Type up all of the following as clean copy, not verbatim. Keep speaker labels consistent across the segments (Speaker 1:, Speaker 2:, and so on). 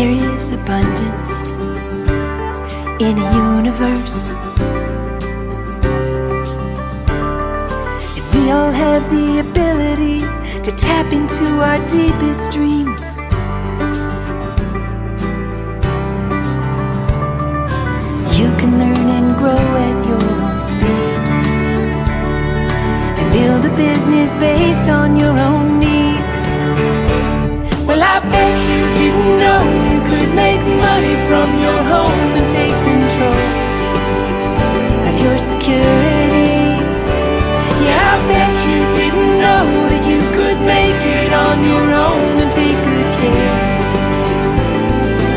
Speaker 1: There is abundance in the universe, and we all have the ability to tap into our deepest dreams. You can learn and grow at your own speed, and build a business based on your own needs. Well, I bet you didn't know you could make money from your home and take control of your security. Yeah, I bet you didn't know that you could make it on your own and take good care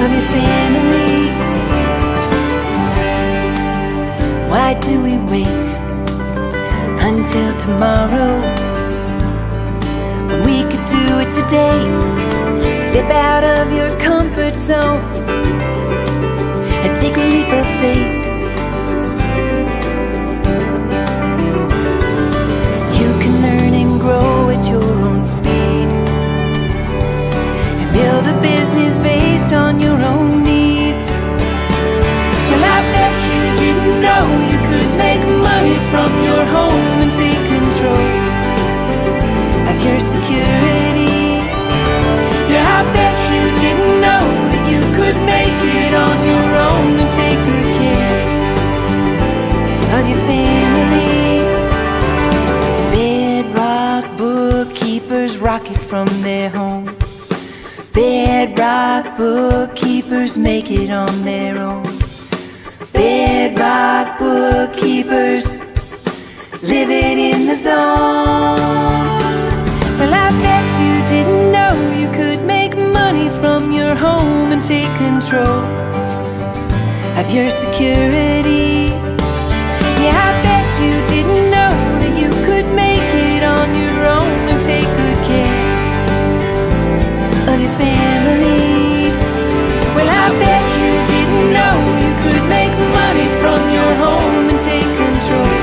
Speaker 1: of your family. Why do we wait until tomorrow when we could do it today? Step out of your comfort zone and take a leap of faith. You can learn and grow at your own speed, and build a business based on your own needs. Well, I bet you didn't know you could make money from your home and take control of your security. Yeah, I bet you didn't know that you could make it on your own and take good care of your family. Bedrock bookkeepers rock it from their home. Bedrock bookkeepers make it on their own. Bedrock bookkeepers live it in the zone. Well, I bet you didn't know you could make money from your home and take control of your security. Yeah, I bet you didn't know that you could make it on your own and take good care of your family. Well, I bet you didn't know you could make money from your home and take control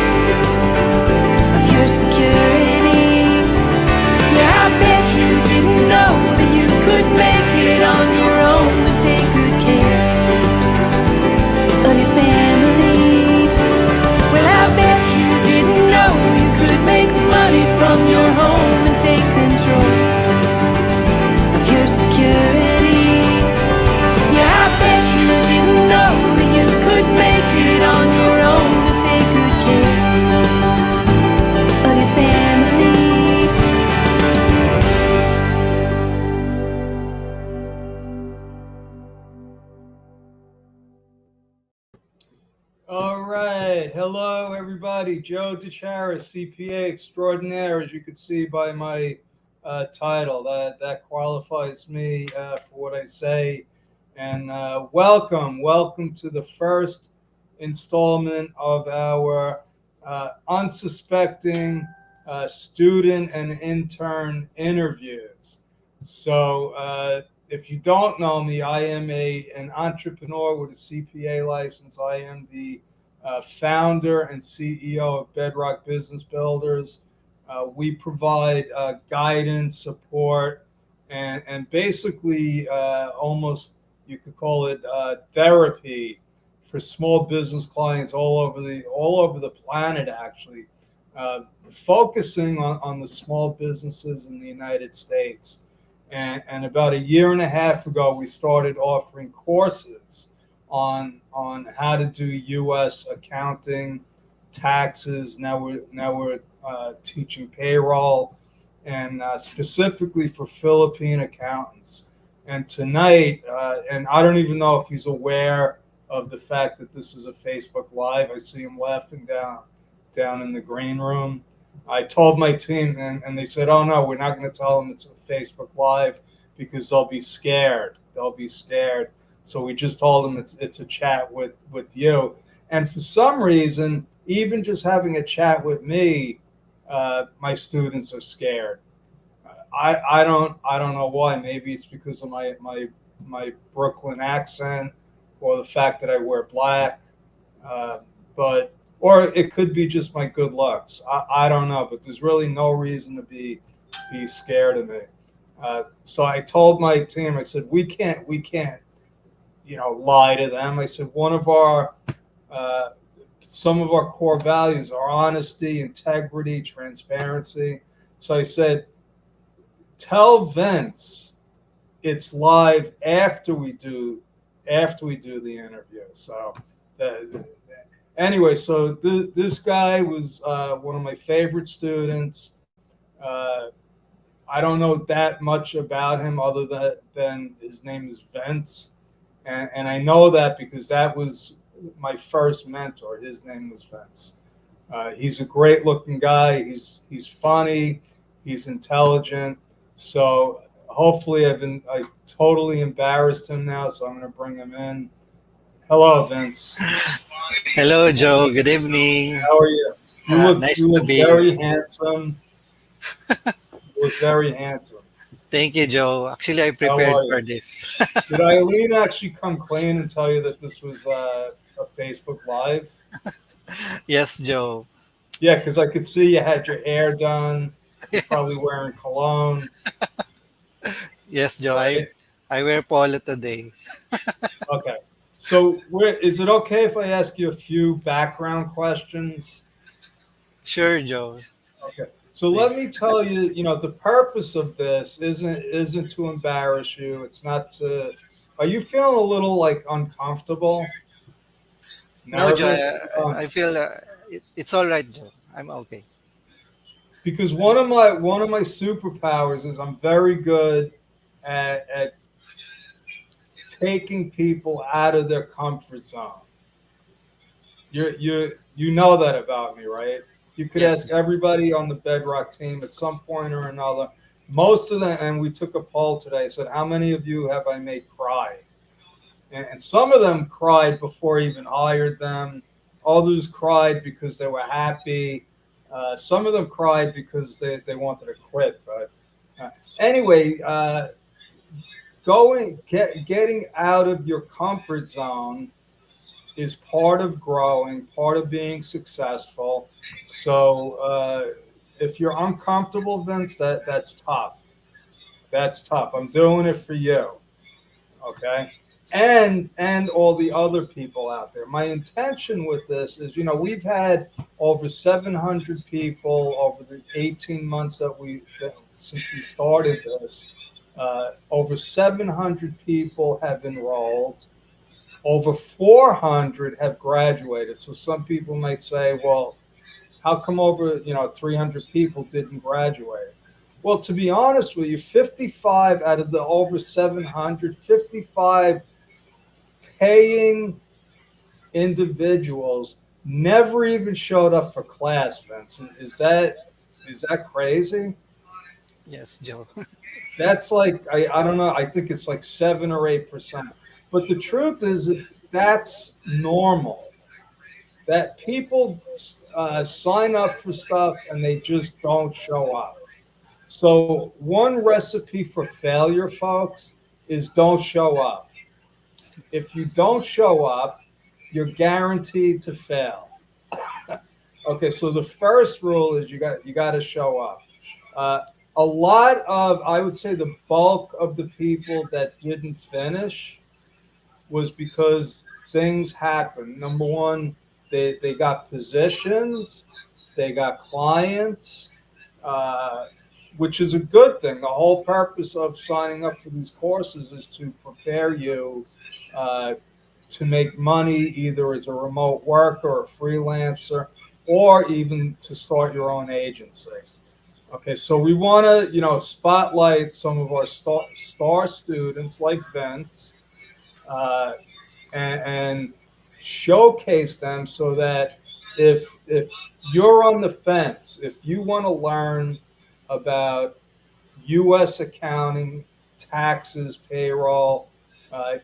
Speaker 1: of your security. Yeah, I bet you didn't know that you could make it on your own and take good care of your family. Well, I bet you didn't know you could make money from your home and take control of your security. Yeah, I bet you didn't know that you could make it on your own and take good care of your family.
Speaker 2: All right. Hello, everybody. Joe DiChiara, CPA extraordinaire, as you can see by my title. That qualifies me for what I say. And welcome to the first installment of our unsuspecting student and intern interviews. So if you don't know me, I am an entrepreneur with a CPA license. I am the founder and CEO of Bedrock Business Builders. We provide guidance, support, and basically almost, you could call it therapy for small business clients all over the planet, actually, focusing on the small businesses in the United States. And about a year and a half ago, we started offering courses on how to do U.S. accounting, taxes. Now we're teaching payroll, and specifically for Philippine accountants. And tonight, and I don't even know if he's aware of the fact that this is a Facebook Live. I see him laughing down in the green room. I told my team, and they said, "Oh no, we're not going to tell them it's a Facebook Live because they'll be scared. They'll be scared." So we just told them it's a chat with you. And for some reason, even just having a chat with me, my students are scared. I don't know why. Maybe it's because of my Brooklyn accent, or the fact that I wear black, or it could be just my good looks. I don't know, but there's really no reason to be scared of me. So I told my team, I said, we can't lie to them. I said one of our some of our core values are honesty, integrity, transparency. So I said, tell Vince it's live after we do the interview. So the, anyway, so this guy was one of my favorite students. Uh, I don't know that much about him other than his name is Vince, and I know that because that was my first mentor. His name was Vince. He's a great looking guy. He's funny. He's intelligent. So hopefully I totally embarrassed him now. So I'm going to bring him in. Hello, Vince.
Speaker 3: Hello, Joe. Good evening.
Speaker 2: How are you? You look
Speaker 3: Nice
Speaker 2: you
Speaker 3: to
Speaker 2: look
Speaker 3: be
Speaker 2: very
Speaker 3: here.
Speaker 2: handsome. You look very handsome.
Speaker 3: Thank you, Joe. Actually, I
Speaker 2: How
Speaker 3: prepared
Speaker 2: are you?
Speaker 3: for this.
Speaker 2: Did Eileen actually come clean and tell you that this was a Facebook Live?
Speaker 3: Yes, Joe.
Speaker 2: Yeah, because I could see you had your hair done. You're probably wearing cologne,
Speaker 3: Yes, Joe. I
Speaker 2: right?
Speaker 3: I wear polo today.
Speaker 2: Okay. So, is it okay if I ask you a few background questions?
Speaker 3: Sure, Joe.
Speaker 2: Okay. So let
Speaker 3: Please.
Speaker 2: me tell you, the purpose of this isn't to embarrass you. It's not to. Are you feeling a little like uncomfortable,
Speaker 3: No, Joe.
Speaker 2: nervous?
Speaker 3: I feel it's all right, Joe. I'm okay.
Speaker 2: Because one of my superpowers is I'm very good at taking people out of their comfort zone. You know that about me, right? You could
Speaker 3: Yes,
Speaker 2: ask
Speaker 3: Joe.
Speaker 2: everybody on the Bedrock team at some point or another. Most of them, and we took a poll today, said, how many of you have I made cry? And some of them cried before I even hired them. Others cried because they were happy. Some of them cried because they wanted to quit. But anyway, getting out of your comfort zone is part of growing, part of being successful. So if you're uncomfortable, Vince, that's tough. That's tough. I'm doing it for you, okay? And all the other people out there. My intention with this is, we've had over 700 people over the 18 months since we started this. Over 700 people have enrolled. Over 400 have graduated. So some people might say, well, how come over 300 people didn't graduate? Well, to be honest with you, 55 out of the over 700, 55 paying individuals never even showed up for class, Vincent. Is that crazy?
Speaker 3: Yes, Joe.
Speaker 2: That's like I don't know. I think it's like 7 or 8%. But the truth is that's normal. That people sign up for stuff and they just don't show up. So one recipe for failure, folks, is don't show up. If you don't show up, you're guaranteed to fail. Okay, so the first rule is you got to show up. Uh, a lot of, I would say, the bulk of the people that didn't finish was because things happened. Number one, they got positions, they got clients, uh, which is a good thing. The whole purpose of signing up for these courses is to prepare you uh, to make money either as a remote worker or a freelancer, or even to start your own agency. Okay, so we want to, spotlight some of our star students like Vince, uh, and showcase them so that if you're on the fence, if you want to learn about U.S. accounting, taxes, payroll,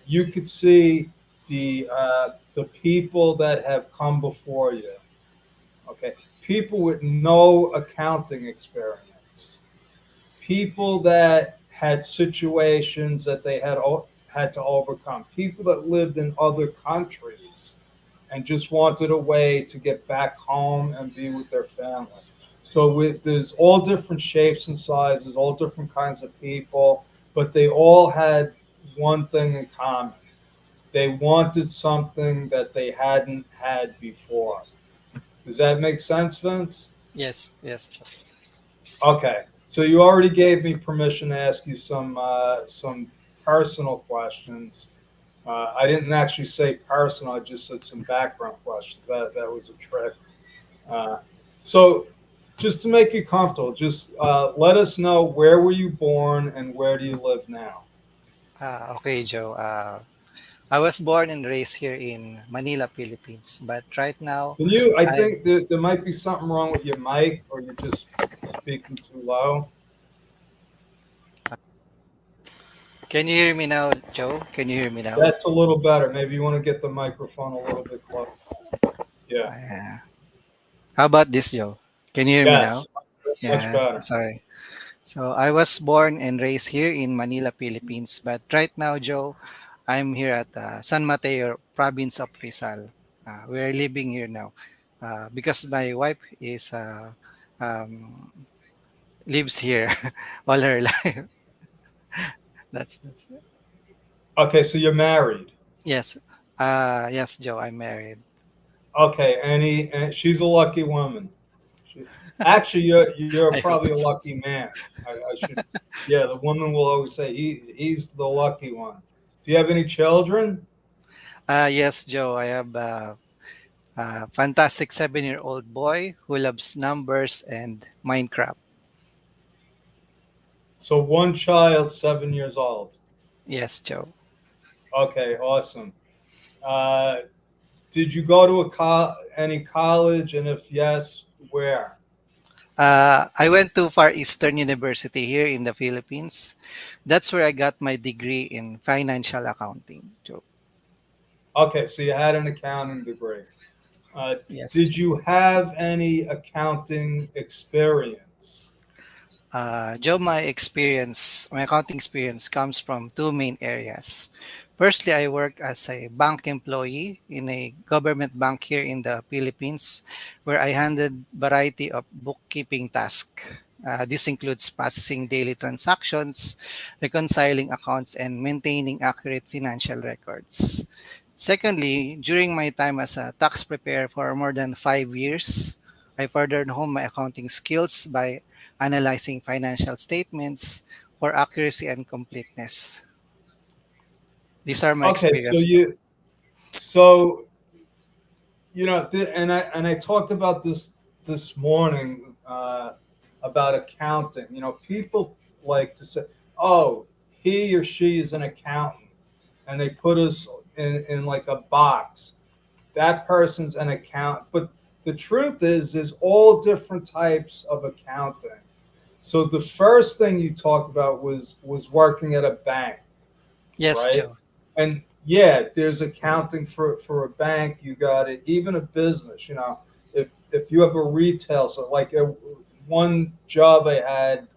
Speaker 2: you could see the people that have come before you. Okay, people with no accounting experience, people that had situations that they had to overcome, people that lived in other countries and just wanted a way to get back home and be with their family. So there's all different shapes and sizes, all different kinds of people, but they all had one thing in common. They wanted something that they hadn't had before. Does that make sense, Vince?
Speaker 3: Yes, yes, Joe.
Speaker 2: Okay. So you already gave me permission to ask you some personal questions. I didn't actually say personal. I just said some background questions. That was a trick. Uh, so just to make you comfortable, just let us know, where were you born and where do you live now?
Speaker 3: Okay, Joe. I was born and raised here in Manila, Philippines, but right now
Speaker 2: Can you? I
Speaker 3: I'm.
Speaker 2: think there might be something wrong with your mic, or you're just speaking too low.
Speaker 3: Can you hear me now, Joe? Can you hear me now?
Speaker 2: That's a little better. Maybe you want to get the microphone a little bit closer. Yeah.
Speaker 3: How about this, Joe? Can you hear me now?
Speaker 2: Yes. Much
Speaker 3: Yeah,
Speaker 2: better.
Speaker 3: sorry. So I was born and raised here in Manila, Philippines, but right now, Joe, I'm here at San Mateo, province of Rizal. We're living here now because my wife is um, lives here all her life. That's
Speaker 2: Okay, so you're married.
Speaker 3: yes, yes, Joe. I'm married.
Speaker 2: Okay, and she's a lucky woman. She, actually, you're
Speaker 3: I hope
Speaker 2: probably a
Speaker 3: so.
Speaker 2: lucky man. I should. Yeah, the woman will always say he's the lucky one. Do you have any children?
Speaker 3: Yes, Joe. I have a fantastic 7-year-old boy who loves numbers and Minecraft.
Speaker 2: So one child, 7 years old.
Speaker 3: Yes, Joe.
Speaker 2: Okay, awesome. Uh, did you go to any college, and if yes, where?
Speaker 3: I went to Far Eastern University here in the Philippines. That's where I got my degree in financial accounting. Joe.
Speaker 2: Okay, so you had an accounting degree. Uh,
Speaker 3: Yes.
Speaker 2: did you have any accounting experience?
Speaker 3: Joe, my accounting experience comes from two main areas. Firstly, I work as a bank employee in a government bank here in the Philippines, where I handled variety of bookkeeping tasks. This includes processing daily transactions, reconciling accounts, and maintaining accurate financial records. Secondly, during my time as a tax preparer for more than 5 years, I furthered hone my accounting skills by analyzing financial statements for accuracy and completeness. These are my
Speaker 2: Okay, so
Speaker 3: experience.
Speaker 2: so and I talked about this morning about accounting. People like to say, "Oh, he or she is an accountant," and they put us in like a box. That person's an accountant, but the truth is, there's all different types of accounting. So the first thing you talked about was working at a bank,
Speaker 3: Yes,
Speaker 2: right?
Speaker 3: Joe.
Speaker 2: And yeah, there's accounting for a bank. You got it. Even a business. If you have a retail, so like one job I had,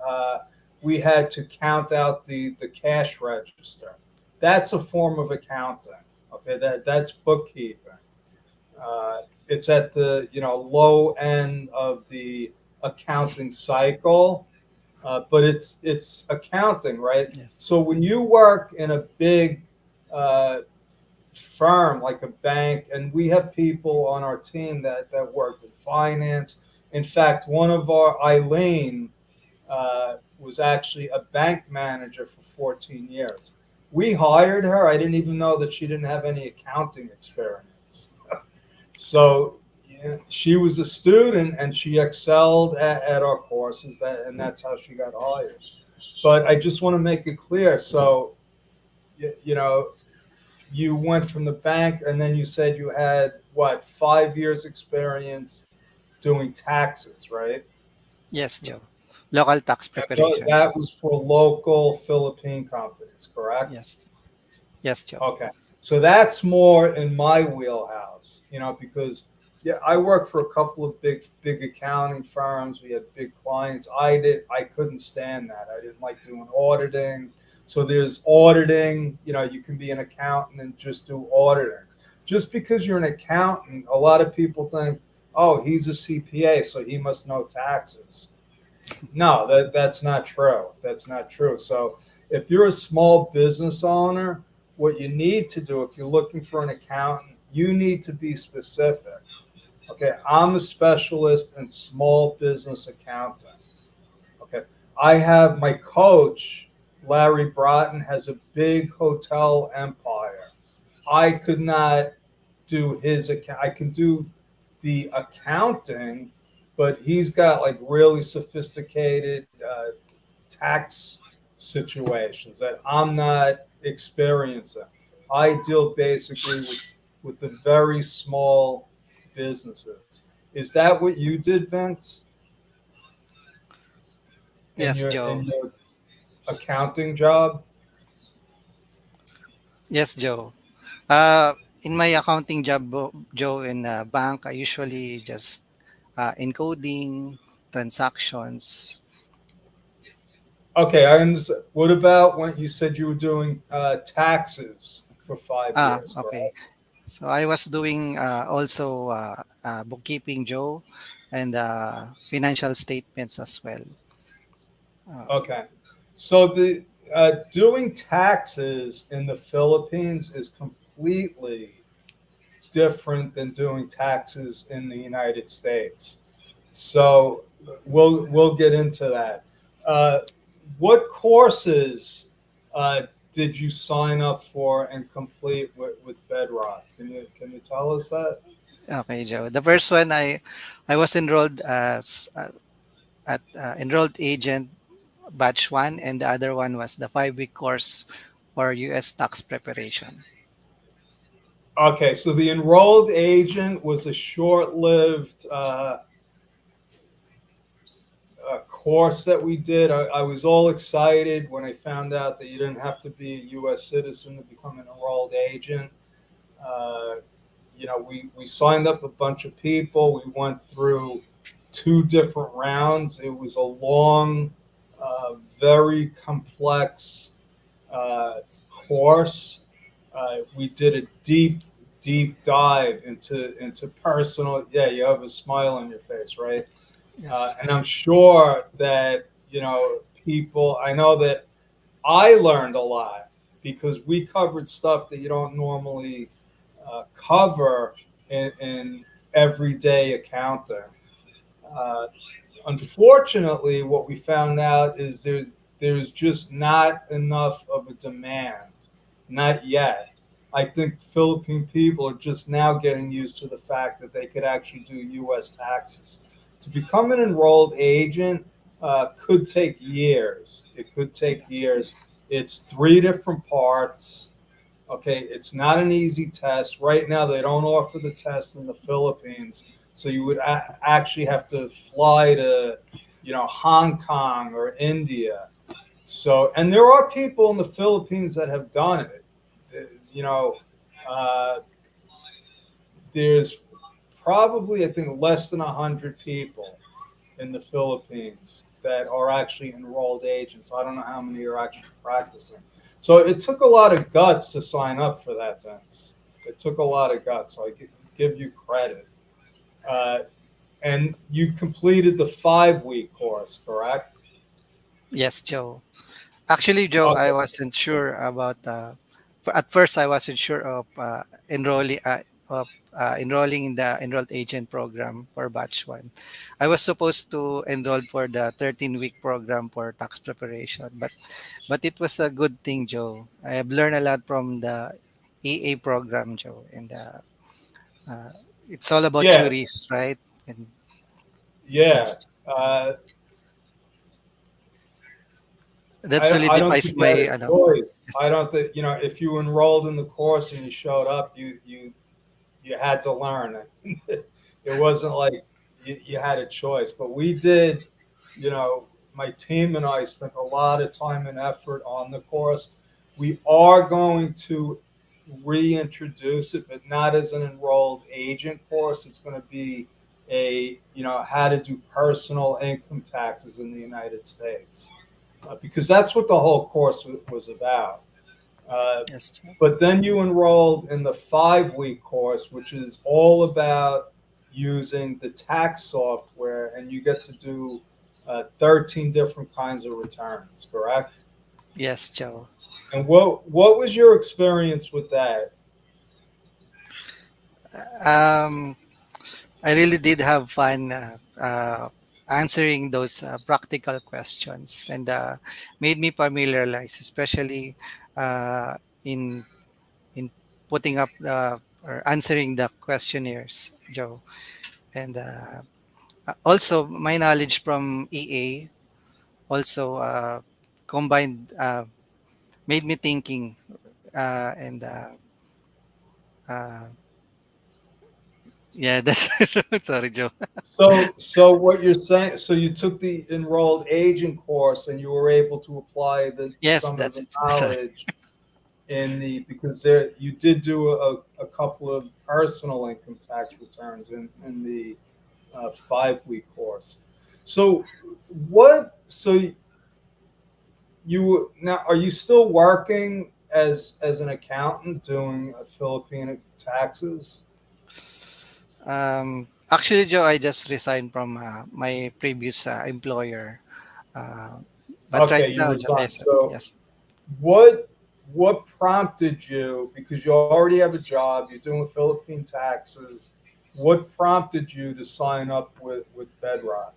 Speaker 2: we had to count out the cash register. That's a form of accounting. Okay, that's bookkeeping. It's at the low end of the accounting cycle, but it's accounting, right?
Speaker 3: Yes.
Speaker 2: So when you work in a big uh, firm like a bank, and we have people on our team that work in finance. In fact, one of our Eileen was actually a bank manager for 14 years. We hired her. I didn't even know that she didn't have any accounting experience. So yeah, she was a student and she excelled at our courses, and that's how she got hired. But I just want to make it clear. So, you know, you went from the bank and then you said you had what, 5 years experience doing taxes, right?
Speaker 3: Yes, Joe. Local tax
Speaker 2: And
Speaker 3: preparation.
Speaker 2: that was for local Philippine companies, correct?
Speaker 3: Yes. Yes, Joe.
Speaker 2: Okay. So that's more in my wheelhouse, because yeah, I worked for a couple of big accounting firms. We had big clients. I couldn't stand that. I didn't like doing auditing. So there's auditing, you can be an accountant and just do auditing. Just because you're an accountant, a lot of people think, "Oh, he's a CPA, so he must know taxes." No, that's not true. That's not true. So if you're a small business owner, what you need to do if you're looking for an accountant, you need to be specific. Okay, I'm a specialist in small business accounting. Okay, I have my coach, Larry Broughton, has a big hotel empire. I could not do his account. I can do the accounting, but he's got like really sophisticated tax situations that I'm not experiencing. I deal basically with the very small businesses. Is that what you did, Vince,
Speaker 3: Yes,
Speaker 2: in
Speaker 3: Joe.
Speaker 2: your accounting job?
Speaker 3: Yes, Joe. In my accounting job, Joe, in a bank, I usually just encoding transactions.
Speaker 2: Okay, I understand. What about when you said you were doing taxes for 5 years,
Speaker 3: Okay.
Speaker 2: correct?
Speaker 3: So I was doing also bookkeeping, Joe, and financial statements as well. Uh,
Speaker 2: Okay. So the doing taxes in the Philippines is completely different than doing taxes in the United States. So we'll get into that. Uh, what courses did you sign up for and complete with Bedrock? Can you tell us that?
Speaker 3: okay, Joe. The first one I was enrolled as at enrolled agent batch one, and the other one was the 5 week course for U.S. tax preparation.
Speaker 2: Okay, so the enrolled agent was a short-lived course that we did. I was all excited when I found out that you didn't have to be a U.S. citizen to become an enrolled agent. Uh, we signed up a bunch of people. We went through two different rounds. It was a long, very complex uh, course. We did a deep dive into personal. Yeah, you have a smile on your face, right?
Speaker 3: Yes,
Speaker 2: And I'm sure that people. I know that I learned a lot because we covered stuff that you don't normally cover in everyday accounting. Uh, Unfortunately, what we found out is there's just not enough of a demand, not yet. I think Philippine people are just now getting used to the fact that they could actually do U.S. taxes. To become an enrolled agent could take years. It could take
Speaker 3: yes,
Speaker 2: years. It's three different parts. Okay, it's not an easy test. Right now, they don't offer the test in the Philippines, so you would actually have to fly to, Hong Kong or India. So, and there are people in the Philippines that have done it. You know, uh, there's probably, I think, less than 100 people in the Philippines that are actually enrolled agents. I don't know how many are actually practicing. So it took a lot of guts to sign up for that, Vince. It took a lot of guts. So I give you credit. Uh, and you completed the 5 week course, correct?
Speaker 3: yes, Joe. Actually, Joe, I
Speaker 2: Okay.
Speaker 3: wasn't sure about. At first, I wasn't sure of enrolling in the enrolled agent program for batch one. I was supposed to enroll for the 13-week program for tax preparation, but it was a good thing, Joe. I have learned a lot from the EA program, Joe, and uh, it's all about
Speaker 2: Yeah.
Speaker 3: juries, right? And
Speaker 2: Yeah.
Speaker 3: yes,
Speaker 2: Uh,
Speaker 3: that
Speaker 2: I don't
Speaker 3: solidifies
Speaker 2: think you
Speaker 3: my.
Speaker 2: had a choice.
Speaker 3: Yes,
Speaker 2: I don't think, if you enrolled in the course and you showed up, you had to learn. It wasn't like you had a choice. But we did, my team and I spent a lot of time and effort on the course. We are going to reintroduce it, but not as an enrolled agent course. It's going to be how to do personal income taxes in the United States, because that's what the whole course was about. Uh,
Speaker 3: yes, Joe.
Speaker 2: but then you enrolled in the 5 week course, which is all about using the tax software, and you get to do 13 different kinds of returns, correct?
Speaker 3: Yes, Joe.
Speaker 2: And what was your experience with that?
Speaker 3: Um, I really did have fun answering those practical questions, and made me familiarize, especially uh, in in putting up or answering the questionnaires, Joe. And also, my knowledge from EA also combined made me thinking, and uh, yeah, that's sorry, Joe.
Speaker 2: So what you're saying, so you took the enrolled agent course and you were able to apply
Speaker 3: Yes,
Speaker 2: some of
Speaker 3: that's
Speaker 2: the
Speaker 3: it. Sorry.
Speaker 2: knowledge because there you did do a couple of personal income tax returns in the 5 week course. So so you now, are you still working as an accountant doing Filipino taxes?
Speaker 3: Actually, Joe, I just resigned from my previous employer. Uh, but right
Speaker 2: Okay, you
Speaker 3: now, Joe,
Speaker 2: resigned.
Speaker 3: yes,
Speaker 2: So
Speaker 3: yes.
Speaker 2: what what prompted you, because you already have a job, you're doing Philippine taxes, what prompted you to sign up with Bedrock?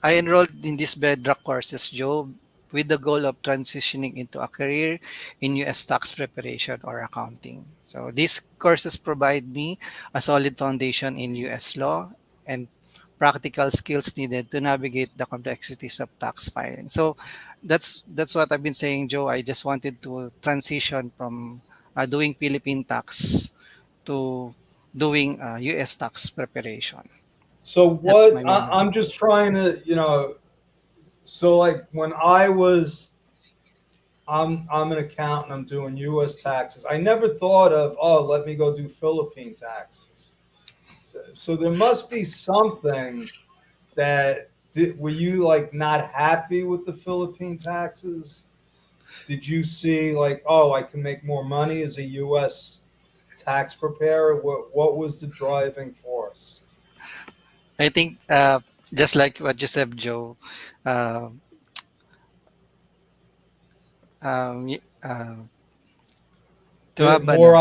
Speaker 3: I enrolled in these Bedrock courses, Joe, with the goal of transitioning into a career in U.S. tax preparation or accounting. So these courses provide me a solid foundation in U.S. law and practical skills needed to navigate the complexities of tax filing. So that's what I've been saying, Joe. I just wanted to transition from doing Philippine tax to doing U.S. tax preparation.
Speaker 2: So
Speaker 3: That's
Speaker 2: what
Speaker 3: my main
Speaker 2: I'm
Speaker 3: objective.
Speaker 2: just trying to, so like when I was I'm an accountant, I'm doing US taxes. I never thought of, oh, let me go do Philippine taxes. So there must be something were you like not happy with the Philippine taxes? Did you see like, oh, I can make more money as a US tax preparer? What was the driving force?
Speaker 3: I think just like what you said, Joe, uh, to have
Speaker 2: More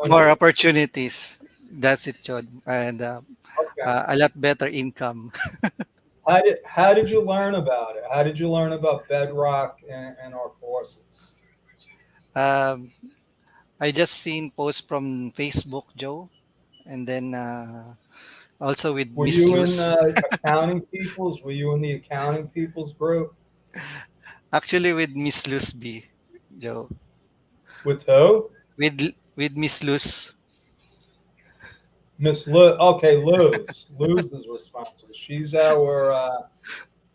Speaker 3: more
Speaker 2: opportunities.
Speaker 3: opportunities. That's it, Joe, and
Speaker 2: Okay.
Speaker 3: a lot better income.
Speaker 2: How did you learn about it? How did you learn about Bedrock and our courses?
Speaker 3: um, I just seen posts from Facebook, Joe, and then also with
Speaker 2: Were you in
Speaker 3: misuse.
Speaker 2: accounting peoples? Were you in the accounting peoples group
Speaker 3: Actually, with Miss Luz B, Joe,
Speaker 2: with who?
Speaker 3: with Miss Luz.
Speaker 2: Miss Liz. Okay, Luz. Luz is responsible. She's our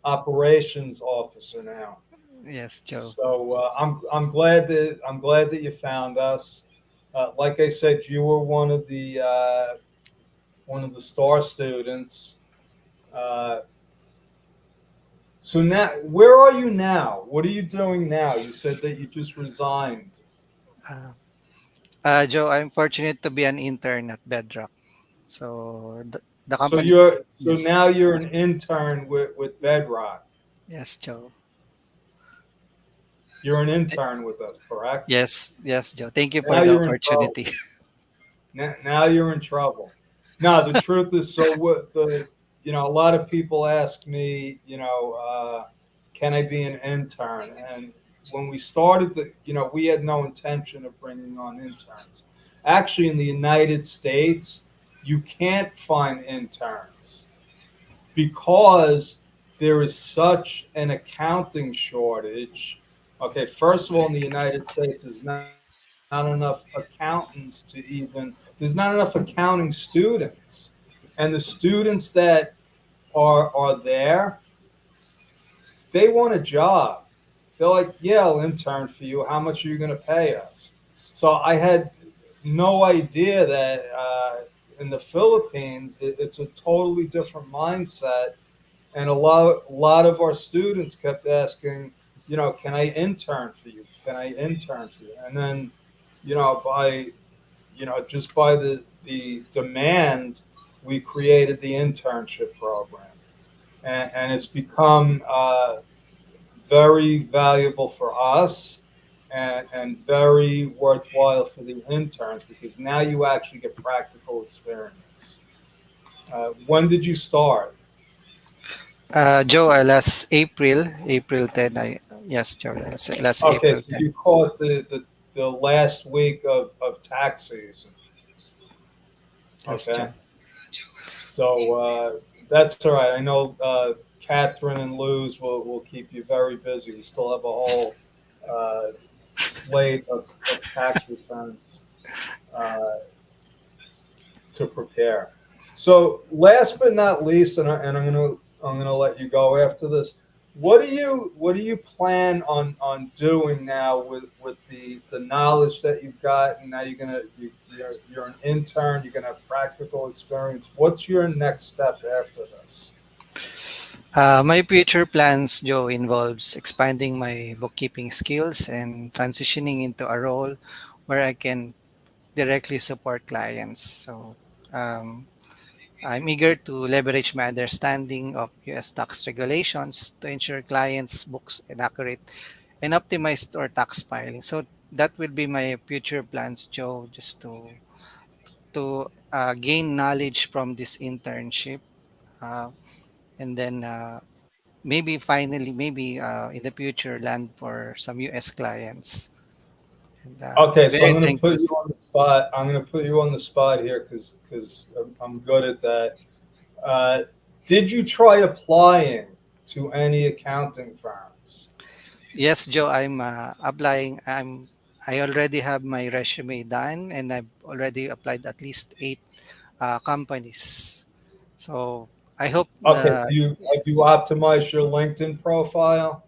Speaker 2: operations officer now.
Speaker 3: Yes, Joe.
Speaker 2: So I'm glad that you found us. Like I said, you were one of the star students. Uh, so now, where are you now? What are you doing now? You said that you just resigned.
Speaker 3: Uh, Joe, I'm fortunate to be an intern at Bedrock. So the
Speaker 2: So
Speaker 3: company,
Speaker 2: so
Speaker 3: yes,
Speaker 2: now you're an intern with Bedrock.
Speaker 3: yes, Joe.
Speaker 2: You're an intern with us, correct?
Speaker 3: Yes, yes, Joe. Thank you
Speaker 2: Now
Speaker 3: for the
Speaker 2: you're in trouble.
Speaker 3: opportunity.
Speaker 2: Now you're in trouble. No, the truth is, so what a lot of people ask me, can I be an intern? And when we started we had no intention of bringing on interns. Actually, in the United States, you can't find interns because there is such an accounting shortage. Okay, first of all, in the United States, there's not enough accountants there's not enough accounting students. And the students that are there, they want a job. They're like, yeah, I'll intern for you. How much are you going to pay us? So I had no idea that in the Philippines, it's a totally different mindset, and a lot of our students kept asking, can I intern for you? Can I intern for you? And then, by just by the demand, we created the internship program, and it's become very valuable for us and very worthwhile for the interns because now you actually get practical experience. When did you start?
Speaker 3: Joe, last April 10, yes, Joe, last
Speaker 2: Okay,
Speaker 3: April
Speaker 2: so
Speaker 3: 10.
Speaker 2: you caught the last week of tax season.
Speaker 3: Yes,
Speaker 2: Okay,
Speaker 3: Joe.
Speaker 2: so that's all right. I know Catherine and Luz will keep you very busy. We still have a whole uh, slate of tax returns uh, to prepare. So last but not least, and I'm gonna let you go after this. What do you plan on doing now with the knowledge that you've got, and now you're an intern. You're gonna have practical experience. What's your next step after this?
Speaker 3: My future plans, Joe, involves expanding my bookkeeping skills and transitioning into a role where I can directly support clients. So um, I'm eager to leverage my understanding of U.S. tax regulations to ensure clients' books are accurate and optimized or tax filing. So that will be my future plans, Joe, just to gain knowledge from this internship, uh, and then maybe in the future land for some U.S. clients. And
Speaker 2: Okay, so I'm
Speaker 3: very
Speaker 2: going to
Speaker 3: thankful.
Speaker 2: put you on the spot. I'm going to put you on the spot here because I'm good at that. Uh, did you try applying to any accounting firms?
Speaker 3: Yes, Joe, I'm applying. I already have my resume done, and I've already applied at least 8 companies. So I hope
Speaker 2: Okay, have you optimized your LinkedIn profile?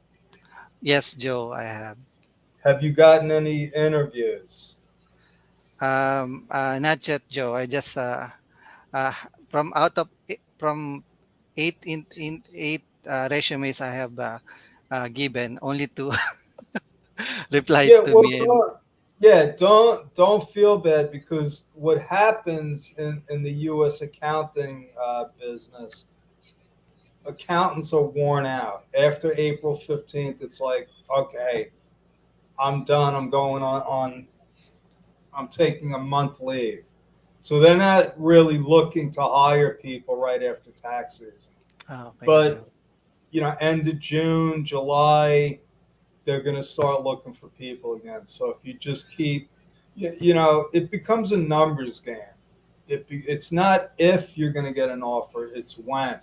Speaker 3: yes, Joe, I have.
Speaker 2: Have you gotten any interviews?
Speaker 3: Not yet, Joe. I just uh, from out of from in 8 resumes I have given, only two replied
Speaker 2: Yeah,
Speaker 3: to
Speaker 2: well,
Speaker 3: me, and
Speaker 2: don't feel bad because what happens in the U.S. accounting business, accountants are worn out after April 15th. It's like, okay, I'm done. I'm going on. I'm taking a month leave. So they're not really looking to hire people right after tax season.
Speaker 3: okay,
Speaker 2: But,
Speaker 3: Joe.
Speaker 2: end of June, July, they're going to start looking for people again. So if you just keep, it becomes a numbers game. It's not if you're going to get an offer, it's when.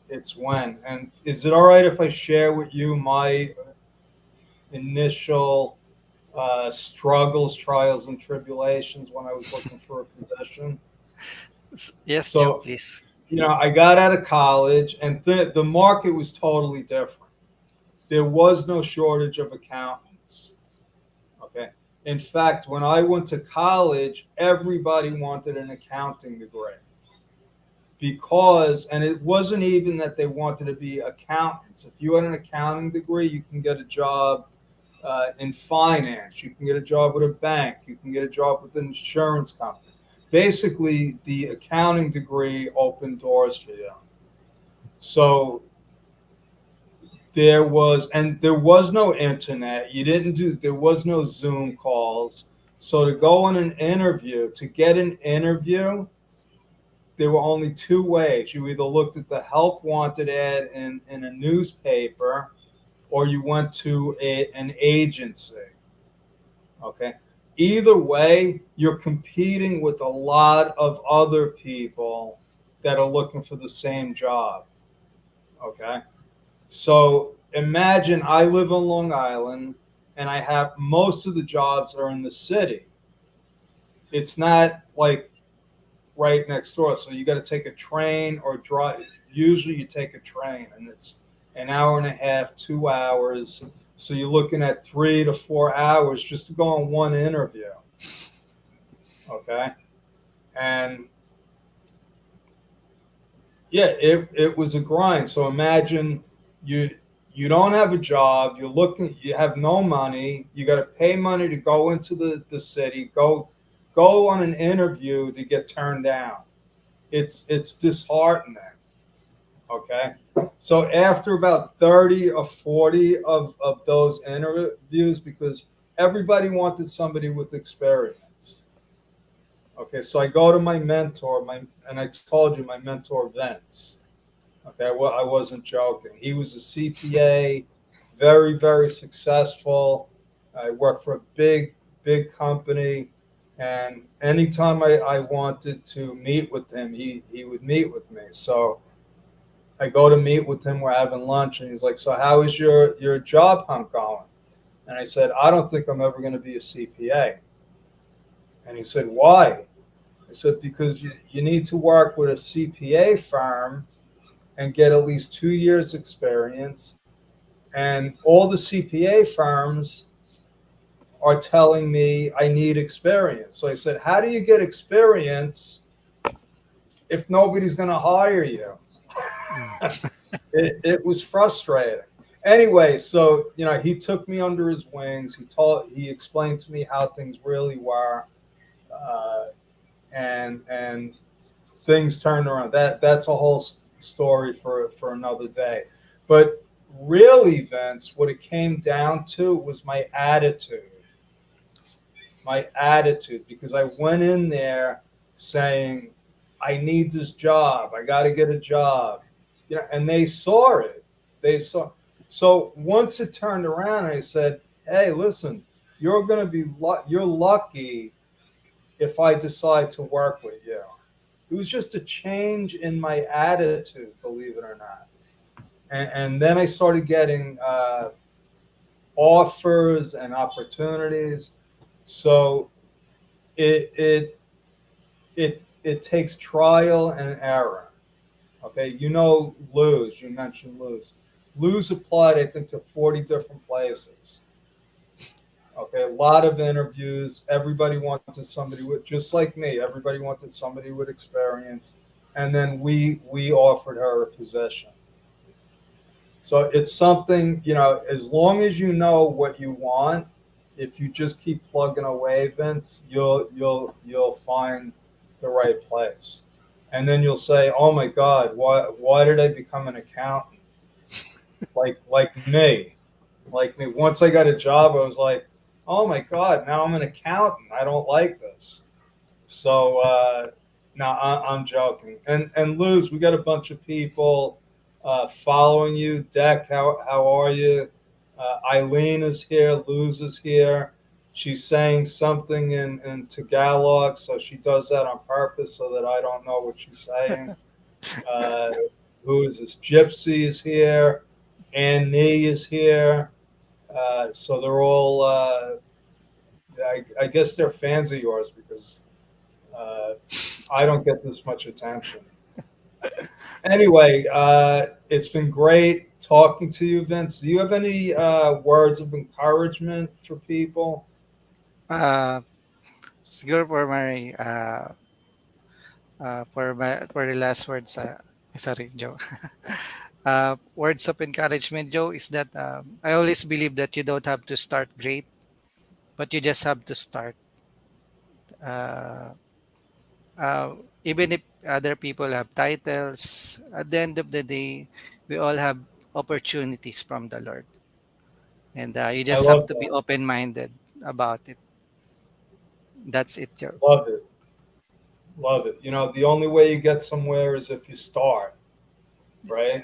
Speaker 2: It's when. And is it all right if I share with you my initial struggles, trials, and tribulations when I was looking for a position?
Speaker 3: Yes, Joe,
Speaker 2: So,
Speaker 3: please.
Speaker 2: I got out of college and the market was totally different. There was no shortage of accountants. Okay. In fact, when I went to college, everybody wanted an accounting degree because, and it wasn't even that they wanted to be accountants. If you had an accounting degree, you can get a job in finance, you can get a job with a bank, you can get a job with an insurance company. Basically, the accounting degree opened doors for you. So there was no internet. You didn't do, there was no Zoom calls. So to go on an interview, to get an interview, there were only two ways. You either looked at the help wanted ad in a newspaper or you went to an agency. Okay. Either way, you're competing with a lot of other people that are looking for the same job. Okay. So imagine I live on Long Island and I have most of the jobs are in the city. It's not like right next door. So you got to take a train or drive. Usually you take a train and it's an hour and a half, 2 hours. So you're looking at 3 to 4 hours just to go on one interview. Okay. And yeah, it was a grind. So imagine you you don't have a job, you have no money, you got to pay money to go into the city, go on an interview to get turned down. It's disheartening. Okay. So after about 30 or 40 of those interviews, because everybody wanted somebody with experience. Okay. So I go to my mentor, and I told you my mentor, Vince. Okay. Well, I wasn't joking. He was a CPA, very, very successful. I worked for a big, big company. And anytime I wanted to meet with him, he would meet with me. So I go to meet with him. We're having lunch, and he's like, "So how is your job hunt going?" And I said, "I don't think I'm ever going to be a CPA." And he said, "Why?" I said, "Because you need to work with a CPA firm and get at least 2 years experience. And all the CPA firms are telling me I need experience." So I said, "How do you get experience if nobody's going to hire you?" It was frustrating. Anyway, so he took me under his wings. He explained to me how things really were, uh, and things turned around. That's a whole story for another day. But really, Vince, what it came down to was my attitude. My attitude, because I went in there saying, "I need this job. I got to get a job." And they saw it. They saw. So once it turned around, I said, "Hey, listen, you're going to you're lucky if I decide to work with you." It was just a change in my attitude, believe it or not. And then I started getting offers and opportunities. So it it it takes trial and error. Okay, Luz. You mentioned Luz. Luz applied, I think, to 40 different places. Okay, a lot of interviews. Everybody wanted somebody with, just like me. Everybody wanted somebody with experience, and then we offered her a position. So it's something, as long as you know what you want, if you just keep plugging away, Vince, you'll find the right place. And then you'll say, "Oh my God, why did I become an accountant?" Like me. Like me. Once I got a job, I was like, "Oh my God, now I'm an accountant. I don't like this." So no, I'm joking. And Luz, we got a bunch of people following you. Deck, how are you? Eileen is here. Luz is here. She's saying something in Tagalog, so she does that on purpose so that I don't know what she's saying. Uh, who is this? Gypsy is here. Ann Nee is here. So they're all, I guess they're fans of yours because uh, I don't get this much attention. Anyway, it's been great talking to you, Vince. Do you have any words of encouragement for people?
Speaker 3: Uh, Siguro for the last words, sorry, Joe. Words of encouragement, Joe, is that I always believe that you don't have to start great, but you just have to start. Uh, uh, Even if other people have titles, at the end of the day, we all have opportunities from the Lord, and you
Speaker 2: I
Speaker 3: just have
Speaker 2: love
Speaker 3: to be
Speaker 2: that.
Speaker 3: open-minded about it. That's it, Joe.
Speaker 2: Love it. Love it. The only way you get somewhere is if you start,
Speaker 3: Yes.
Speaker 2: right?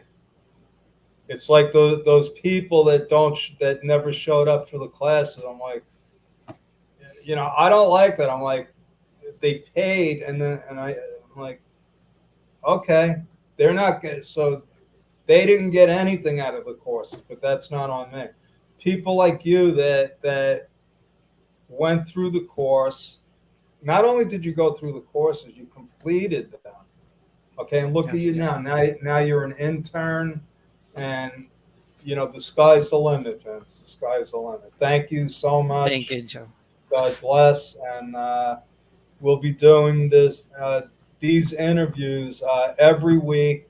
Speaker 2: It's like those people that never showed up for the classes. I'm like, I don't like that. I'm like, they paid, I'm like, okay, they're not good. So they didn't get anything out of the courses, but that's not on me. People like you that went through the course. Not only did you go through the courses, you completed them. Okay, and look at
Speaker 3: Yes,
Speaker 2: you
Speaker 3: Joe.
Speaker 2: now. Now you're an intern, and the sky's the limit, Vince. The sky's the limit. Thank you so
Speaker 3: Thank
Speaker 2: much.
Speaker 3: you, Joe.
Speaker 2: God bless, and we'll be doing these interviews every week,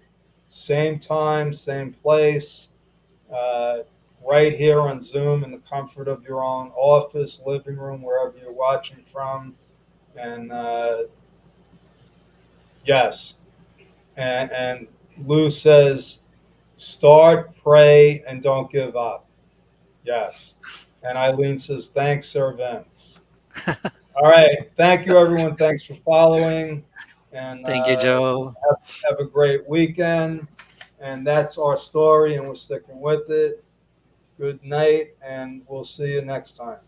Speaker 2: same time, same place, uh, right here on Zoom in the comfort of your own office, living room, wherever you're watching from. And yes, and Lou says, start, pray, and don't give up. Yes. And Eileen says, thanks, Sir Vince. All right. Thank you, everyone. Thanks for following. And
Speaker 3: Thank you, Joe.
Speaker 2: have a great weekend. And that's our story, and we're sticking with it. Good night, and we'll see you next time.